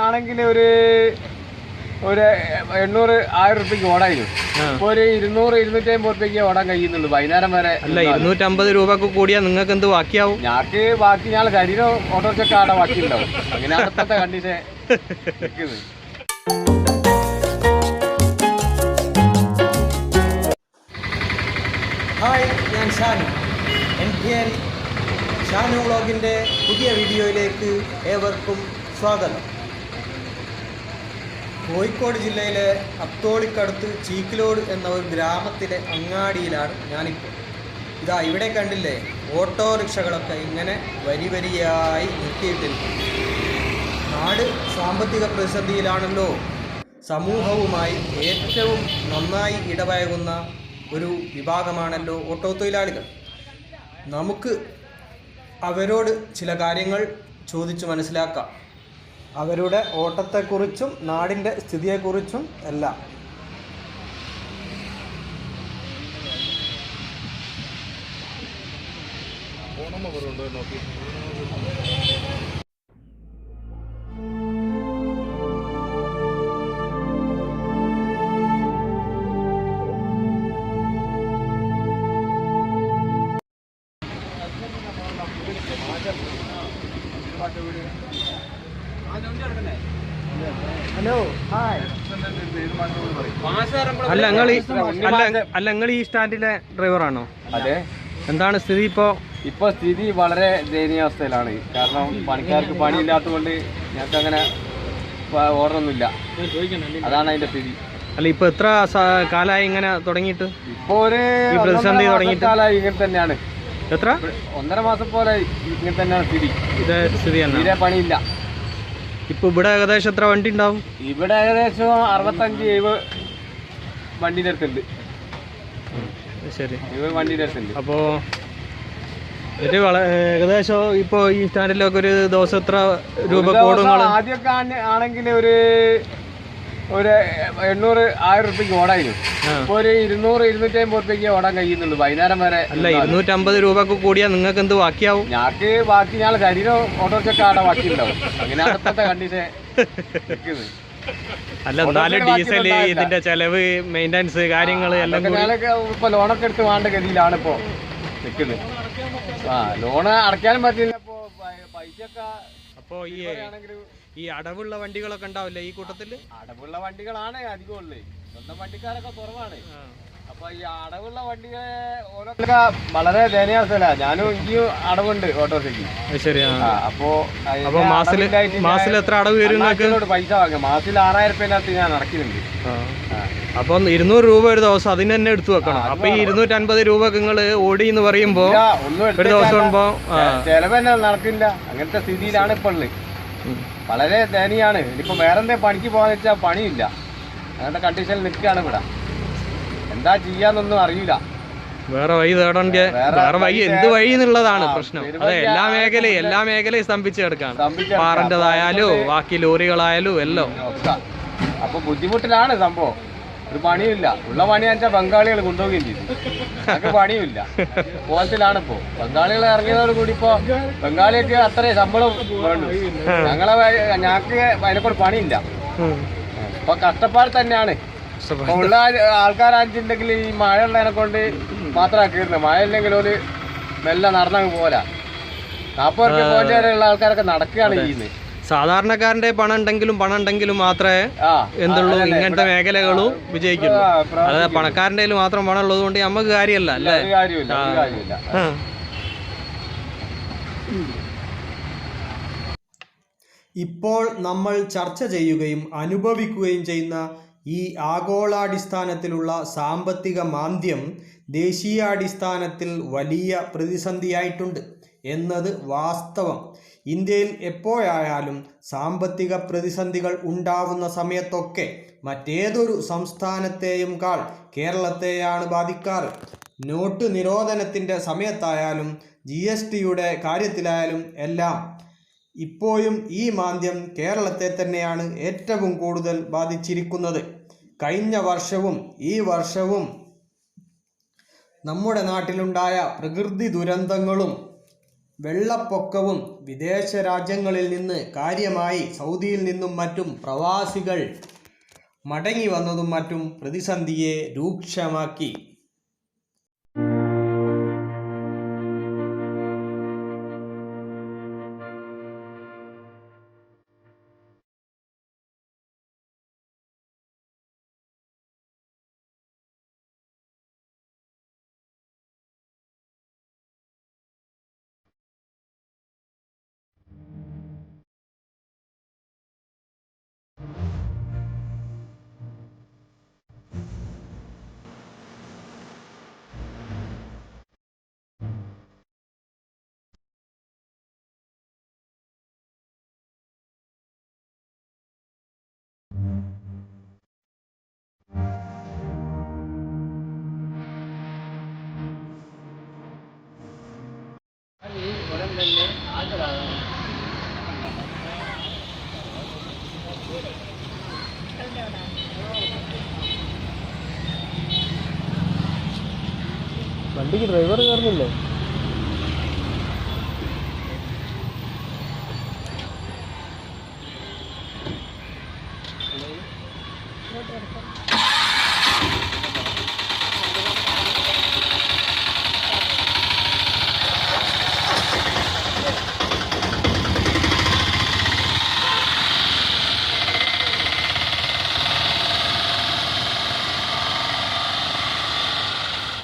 ആണെങ്കിൽ ഒരു 800-1000 റുപ്യക്ക് ഓടായിരുന്നു. ഇപ്പൊ ഒരു 200-250 റുപ്യക്ക് ഓടാൻ കഴിയുന്നുള്ളൂ വൈകുന്നേരം വരെ. അല്ല 250 രൂപക്ക് കൂടിയാ നിങ്ങൾക്ക് എന്ത് ബാക്കിയാവും? ഞങ്ങൾക്ക് ബാക്കി ഞങ്ങൾ ശരീരം ഓട്ടോറിക്ഷ ആടെ ബാക്കി ഉണ്ടാവും. അങ്ങനെയാണ് ഇപ്പോഴത്തെ കണ്ടീഷൻ നിൽക്കുന്നത്. ഹായ്, ഞാൻ ഷാനു. NTN ഷാനു വ്ളോഗിൻ്റെ പുതിയ വീഡിയോയിലേക്ക് ഏവർക്കും സ്വാഗതം. കോഴിക്കോട് ജില്ലയിലെ അത്തോളിക്കടുത്ത് ചീക്കിലോട് എന്ന ഒരു ഗ്രാമത്തിലെ അങ്ങാടിയിലാണ് ഞാനിപ്പോൾ. ഇതാ ഇവിടെ കണ്ടില്ലേ, ഓട്ടോറിക്ഷകളൊക്കെ ഇങ്ങനെ വരിയായി നിർത്തിയിട്ടിരിക്കുന്നു. നാട് സാമ്പത്തിക പ്രതിസന്ധിയിലാണല്ലോ. സമൂഹവുമായി ഏറ്റവും നന്നായി ഇടപഴകുന്ന ഒരു വിഭാഗമാണല്ലോ ഓട്ടോ തൊഴിലാളികൾ. നമുക്ക് അവരോട് ചില കാര്യങ്ങൾ ചോദിച്ചു മനസ്സിലാക്കാം. അവരുടെ ഓട്ടത്തെക്കുറിച്ചും നാടിൻ്റെ സ്ഥിതിയെക്കുറിച്ചും എല്ലാം. Hello, hi. അല്ല നിങ്ങൾ ഈ സ്റ്റാൻഡിലെ ഡ്രൈവറാണോ? അതെ. എന്താണ് സ്ഥിതി ഇപ്പൊ സ്ഥിതി വളരെ ദയനീയാവസ്ഥയിലാണ്. കാരണം പണിക്കാർക്ക് പണിയില്ലാത്തതുകൊണ്ട് ഞങ്ങൾക്ക് അങ്ങനെ ഓർഡറൊന്നുമില്ല. അതാണ് അതിന്റെ സ്ഥിതി. അല്ല ഇപ്പൊ എത്ര കാലമായി ഇങ്ങനെ തുടങ്ങിയിട്ട്? ഇപ്പൊ ഒരു പ്രതിസന്ധി തുടങ്ങിയിട്ട് കാലമായി ഇങ്ങനെ തന്നെയാണ്. എത്ര? 1.5 മാസം പോലെ ഇങ്ങനെ തന്നെയാണ് സ്ഥിതി. ഇതേ സ്ഥിതി തന്നെ. തീരെ പണിയില്ല. ഇപ്പൊ ഇവിടെ ഏകദേശം എത്ര വണ്ടി ഉണ്ടാവും? ഇവിടെ ഏകദേശം 65-70 വണ്ടിയുടെ അടുത്തുണ്ട്. ശരി, 70 വണ്ടിയുടെ അടുത്തുണ്ട്. അപ്പോൾ ഇത് ഏകദേശം ഇപ്പോൾ ഈ സ്റ്റാൻഡിലൊക്കെ ഒരു ദിവസം എത്ര രൂപ കൂടുങ്ങൾ? ആദ്യമൊക്കെ ആണെങ്കിൽ ഒരു 800-1000 റുപ്യക്ക് ഓടായിരുന്നു. ഇപ്പൊ ഒരു 200-250 റുപ്യക്ക് ഓടാൻ കഴിയുന്നുള്ളൂ വൈകുന്നേരം വരെ. അല്ല 250 രൂപക്ക് കൂടിയാ നിങ്ങൾക്ക് എന്ത് ബാക്കിയാവും? ഞങ്ങൾക്ക് ബാക്കി ഞങ്ങൾ ശരീരം ഓട്ടോറിക്ഷ ആടെ ബാക്കി ഉണ്ടാവും. അങ്ങനെയാണ് ഇപ്പോഴത്തെ കണ്ടീഷൻ നിൽക്കുന്നത്. അല്ല എന്നാലും ഡീസൽ, ഇതിന്റെ ചെലവ്, മെയിൻ്റനൻസ് കാര്യങ്ങൾ എല്ലാം ഇപ്പൊ ലോണൊക്കെ എടുത്ത് വേണ്ട ഗതിയിലാണ് ഇപ്പൊ നിൽക്കുന്നത്. ലോണ് അടയ്ക്കാനും പറ്റില്ല. ഇപ്പൊ പൈസയൊക്കെ അപ്പോ ഈ അടവുള്ള വണ്ടികളൊക്കെ ഉണ്ടാവില്ലേ ഈ കൂട്ടത്തില്? അടവുള്ള വണ്ടികളാണ് അധികം ഉള്ളത്. സ്വന്തം വണ്ടിക്കാരൊക്കെ കുറവാണ്. അപ്പൊ ഈ അടവുള്ള വണ്ടികളെ ഓരോക്കെ വളരെ ദയനീയാവസ്ഥയില്ല. ഞാനും എനിക്കും അടവുണ്ട് ഓട്ടോറിക്ഷയ്ക്ക്. ശരി. അപ്പൊ മാസത്തിൽ എത്ര അടവ് വരും? പൈസ വാങ്ങും. മാസത്തിൽ 6000 റുപ്യനകത്ത് ഞാൻ അടക്കുന്നുണ്ട്. അപ്പം 200 രൂപ ഒരു ദിവസം അതിന് തന്നെ എടുത്തു വെക്കണം. അപ്പൊ ഈ 250 രൂപ നിങ്ങൾ ഓടി എന്ന് പറയുമ്പോ ഒരു ദിവസം ചെലവ് തന്നെ നടക്കില്ല. അങ്ങനത്തെ സ്ഥിതിയിലാണ് ഇപ്പോൾ ഉള്ളത്. വളരെ ദയനീയാണ്. ഇനിയിപ്പോ വേറെ എന്തെങ്കിലും പണിക്ക് പോകാന്ന് വെച്ചാൽ പണിയില്ല. അങ്ങനത്തെ കണ്ടീഷനിൽ നിൽക്കുകയാണ് ഇവിടെ. എന്താ ചെയ്യാന്നൊന്നും അറിയില്ല. വേറെ വഴി തേടണ്ട. വേറെ വഴി എന്ത് വഴി എന്നുള്ളതാണ് പ്രശ്നം. അതെ, എല്ലാ മേഖലയും സ്തംഭിച്ച് കിടക്കാണ്. പാറന്റേതായാലും ബാക്കി ലോറികളായാലും എല്ലാം. അപ്പൊ ബുദ്ധിമുട്ടിലാണ് സംഭവം. ഒരു പണിയില്ല. ഉള്ള പണി വെച്ചാൽ ബംഗാളികൾ കൊണ്ടുപോവുകയും ചെയ്തു. ഞങ്ങൾക്ക് പണിയുമില്ല. കോലത്തിലാണ് ഇപ്പോ. ബംഗാളികൾ ഇറങ്ങിയതോട് കൂടി ഇപ്പൊ ബംഗാളിക്ക് അത്രയും ശമ്പളം വേണ്ടു. ഞങ്ങൾക്ക് അതിനെക്കൂടെ പണിയില്ല. അപ്പൊ കഷ്ടപ്പാട് തന്നെയാണ്. ഉള്ള ആൾക്കാരാണെന്നുണ്ടെങ്കിൽ ഈ മഴ ഉള്ളതിനെ കൊണ്ട് മാത്രമാണ് കയറുന്നത്. മഴ ഇല്ലെങ്കിൽ ഒരു മെല്ലെ നടന്നങ്ങ് പോരാ. 40 റുപ്യ പോയിന്റ് വരെയുള്ള ആൾക്കാരൊക്കെ നടക്കുകയാണ് ചെയ്യുന്നത്. സാധാരണക്കാരന്റെ പണം ഉണ്ടെങ്കിലും മാത്രമേ എന്തുള്ളൂ ഇങ്ങനത്തെ മേഖലകളും വിജയിക്കുള്ളൂ. അതായത് പണക്കാരൻ്റെ മാത്രം പണം ഉള്ളത് കൊണ്ട് നമുക്ക് കാര്യമല്ല അല്ലേ? ഇപ്പോൾ നമ്മൾ ചർച്ച ചെയ്യുകയും അനുഭവിക്കുകയും ചെയ്യുന്ന ഈ ആഗോളാടിസ്ഥാനത്തിലുള്ള സാമ്പത്തിക മാന്ദ്യം ദേശീയാടിസ്ഥാനത്തിൽ വലിയ പ്രതിസന്ധിയായിട്ടുണ്ട് എന്നത് വാസ്തവം. ഇന്ത്യയിൽ എപ്പോഴായാലും സാമ്പത്തിക പ്രതിസന്ധികൾ ഉണ്ടാവുന്ന സമയത്തൊക്കെ മറ്റേതൊരു സംസ്ഥാനത്തെയും കേരളത്തെയാണ് ബാധിക്കാറ്. നോട്ട് നിരോധനത്തിൻ്റെ സമയത്തായാലും GSTയുടെ കാര്യത്തിലായാലും എല്ലാം ഇപ്പോഴും ഈ മാന്ദ്യം കേരളത്തെ തന്നെയാണ് ഏറ്റവും കൂടുതൽ ബാധിച്ചിരിക്കുന്നത്. കഴിഞ്ഞ വർഷവും ഈ വർഷവും നമ്മുടെ നാട്ടിലുണ്ടായ പ്രകൃതി ദുരന്തങ്ങളും വെള്ളപ്പൊക്കവും വിദേശ രാജ്യങ്ങളിൽ നിന്ന് കാര്യമായി സൗദിയിൽ നിന്നും മറ്റും പ്രവാസികൾ മടങ്ങി വന്നതും മറ്റും പ്രതിസന്ധിയെ രൂക്ഷമാക്കി. വണ്ടിക്ക് ഡ്രൈവർ കയറുന്നില്ലേ?